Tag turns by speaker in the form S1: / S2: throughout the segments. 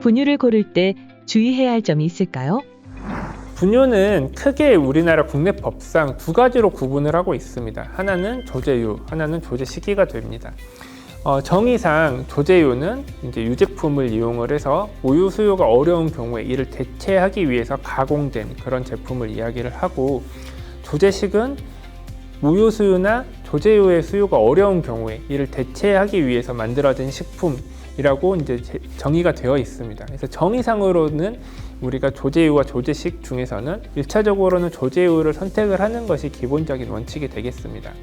S1: 분유를 고를 때 주의해야 할 점이 있을까요?
S2: 분유는 크게 우리나라 국내 법상 두 가지로 구분을 하고 있습니다. 하나는 조제유, 하나는 조제 시기가 됩니다. 정의상 조제유는 이제 유제품을 이용을 해서 우유 수요가 어려운 경우에 이를 대체하기 위해서 가공된 그런 제품을 이야기를 하고, 조제식은 우유 수요나 조제유의 수요가 어려운 경우에 이를 대체하기 위해서 만들어진 식품이라고 이제 정의가 되어 있습니다. 그래서 정의상으로는 우리가 조제유와 조제식 중에서는 1차적으로는 조제유를 선택을 하는 것이 기본적인 원칙이 되겠습니다.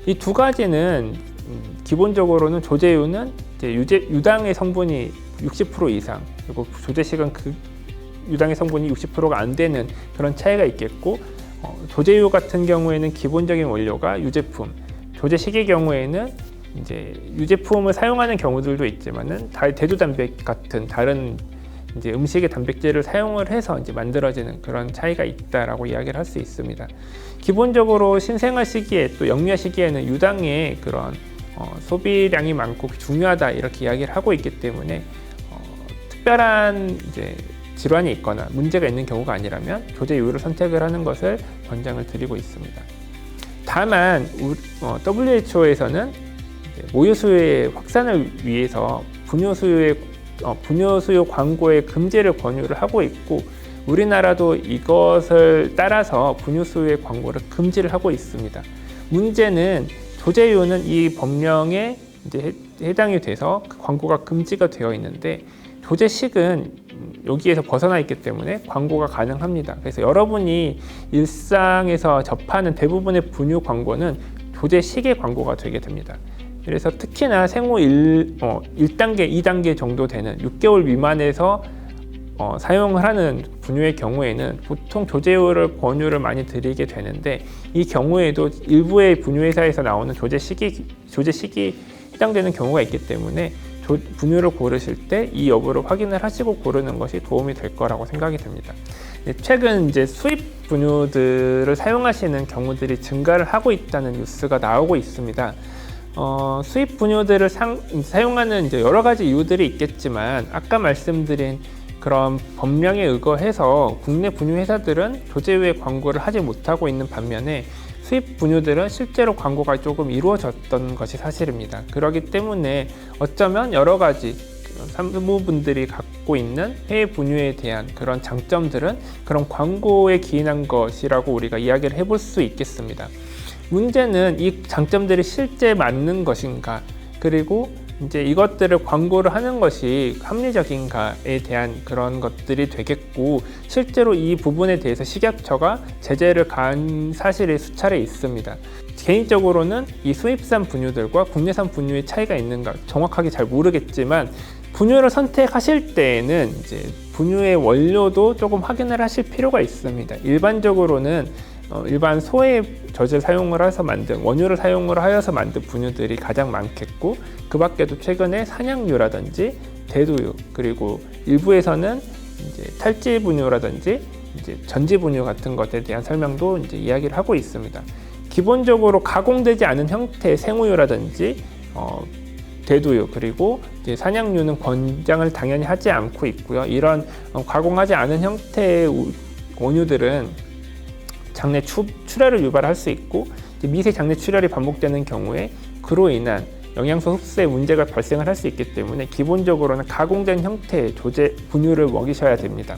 S2: 이 두 가지는 기본적으로는 조제유는 이제 유당의 성분이 60% 이상, 그리고 조제식은 그 유당의 성분이 60%가 안 되는 그런 차이가 있겠고, 조제유 같은 경우에는 기본적인 원료가 유제품, 조제식의 경우에는 이제 유제품을 사용하는 경우들도 있지만은 대두단백 같은 다른 이제 음식의 단백질을 사용을 해서 이제 만들어지는 그런 차이가 있다라고 이야기를 할 수 있습니다. 기본적으로 신생아 시기에 또 영유아 시기에는 유당의 그런 소비량이 많고 중요하다 이렇게 이야기를 하고 있기 때문에 특별한 이제 질환이 있거나 문제가 있는 경우가 아니라면 조제유를 선택을 하는 것을 권장을 드리고 있습니다. 다만 WHO에서는 모유 수요의 확산을 위해서 분유 수요 광고의 금지를 권유를 하고 있고, 우리나라도 이것을 따라서 분유 수요의 광고를 금지를 하고 있습니다. 문제는 조제유는 이 법령에 이제 해당이 돼서 그 광고가 금지가 되어 있는데, 조제식은 여기에서 벗어나 있기 때문에 광고가 가능합니다. 그래서 여러분이 일상에서 접하는 대부분의 분유 광고는 조제식의 광고가 되게 됩니다. 그래서 특히나 생후 1단계, 2단계 정도 되는 6개월 미만에서 사용을 하는 분유의 경우에는 보통 조제유를 권유를 많이 드리게 되는데, 이 경우에도 일부의 분유회사에서 나오는 조제식이 해당되는 경우가 있기 때문에 분유를 고르실 때 이 여부를 확인을 하시고 고르는 것이 도움이 될 거라고 생각이 됩니다. 최근 이제 수입 분유들을 사용하시는 경우들이 증가를 하고 있다는 뉴스가 나오고 있습니다. 수입 분유들을 사용하는 이제 여러 가지 이유들이 있겠지만, 아까 말씀드린 그런 법령에 의거해서 국내 분유 회사들은 조제유의 광고를 하지 못하고 있는 반면에 수입 분유들은 실제로 광고가 조금 이루어졌던 것이 사실입니다. 그렇기 때문에 어쩌면 여러 가지 산모분들이 갖고 있는 해외 분유에 대한 그런 장점들은 그런 광고에 기인한 것이라고 우리가 이야기를 해볼 수 있겠습니다. 문제는 이 장점들이 실제 맞는 것인가, 그리고 이제 이것들을 광고를 하는 것이 합리적인가에 대한 그런 것들이 되겠고, 실제로 이 부분에 대해서 식약처가 제재를 가한 사실이 수차례 있습니다. 개인적으로는 이 수입산 분유들과 국내산 분유의 차이가 있는가 정확하게 잘 모르겠지만, 분유를 선택하실 때에는 이제 분유의 원료도 조금 확인을 하실 필요가 있습니다. 일반적으로는 일반 소의 젖을 사용을 해서 만든 원유를 사용을 하여서 만든 분유들이 가장 많겠고, 그 밖에도 최근에 산양유라든지 대두유, 그리고 일부에서는 이제 탈지 분유라든지 이제 전지 분유 같은 것에 대한 설명도 이제 이야기를 하고 있습니다. 기본적으로 가공되지 않은 형태의 생우유라든지 대두유, 그리고 이제 산양유는 권장을 당연히 하지 않고 있고요. 이런 가공하지 않은 형태의 원유들은 장내 출혈을 유발할 수 있고, 미세 장내 출혈이 반복되는 경우에 그로 인한 영양소 흡수에 문제가 발생을 할 수 있기 때문에 기본적으로는 가공된 형태의 조제 분유를 먹이셔야 됩니다.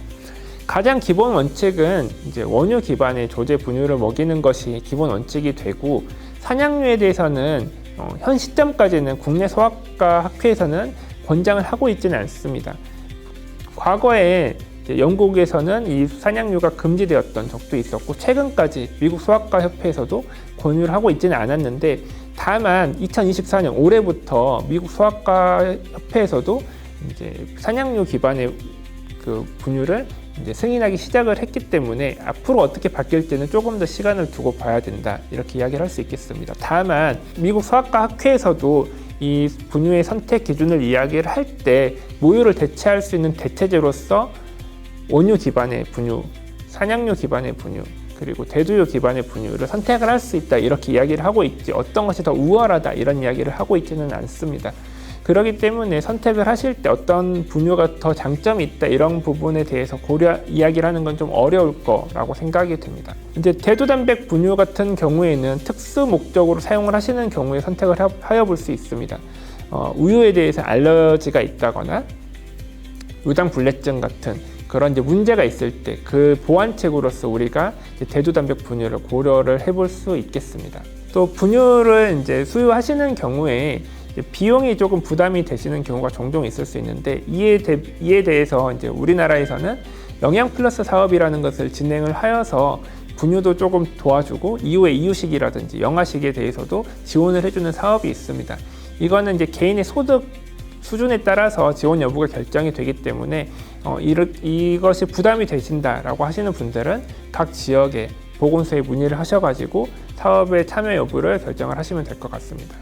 S2: 가장 기본 원칙은 이제 원유 기반의 조제 분유를 먹이는 것이 기본 원칙이 되고, 산양유에 대해서는 현 시점까지는 국내 소아과 학회에서는 권장을 하고 있지는 않습니다. 과거에 영국에서는 이 산양유가 금지되었던 적도 있었고, 최근까지 미국 소아과 협회에서도 권유를 하고 있지는 않았는데, 다만 2024년 올해부터 미국 소아과 협회에서도 이제 산양유 기반의 그 분유를 이제 승인하기 시작을 했기 때문에 앞으로 어떻게 바뀔지는 조금 더 시간을 두고 봐야 된다, 이렇게 이야기를 할 수 있겠습니다. 다만 미국 소아과 학회에서도 이 분유의 선택 기준을 이야기를 할 때 모유를 대체할 수 있는 대체제로서 원유 기반의 분유, 산양유 기반의 분유, 그리고 대두유 기반의 분유를 선택을 할 수 있다, 이렇게 이야기를 하고 있지, 어떤 것이 더 우월하다 이런 이야기를 하고 있지는 않습니다. 그렇기 때문에 선택을 하실 때 어떤 분유가 더 장점이 있다 이런 부분에 대해서 이야기를 하는 건 좀 어려울 거라고 생각이 됩니다. 이제 대두단백 분유 같은 경우에는 특수 목적으로 사용을 하시는 경우에 선택을 하여 볼 수 있습니다. 우유에 대해서 알러지가 있다거나 유당불내증 같은 그런 이제 문제가 있을 때 그 보완책으로서 우리가 대두단백 분유를 고려를 해볼 수 있겠습니다. 또 분유를 이제 수유하시는 경우에 비용이 조금 부담이 되시는 경우가 종종 있을 수 있는데 이에 대해서 이제 우리나라에서는 영양 플러스 사업이라는 것을 진행을 하여서 분유도 조금 도와주고 이후에 이유식이라든지 영아식에 대해서도 지원을 해주는 사업이 있습니다. 이거는 이제 개인의 소득 수준에 따라서 지원 여부가 결정이 되기 때문에 이것이 부담이 되신다라고 하시는 분들은 각 지역의 보건소에 문의를 하셔가지고 사업의 참여 여부를 결정을 하시면 될 것 같습니다.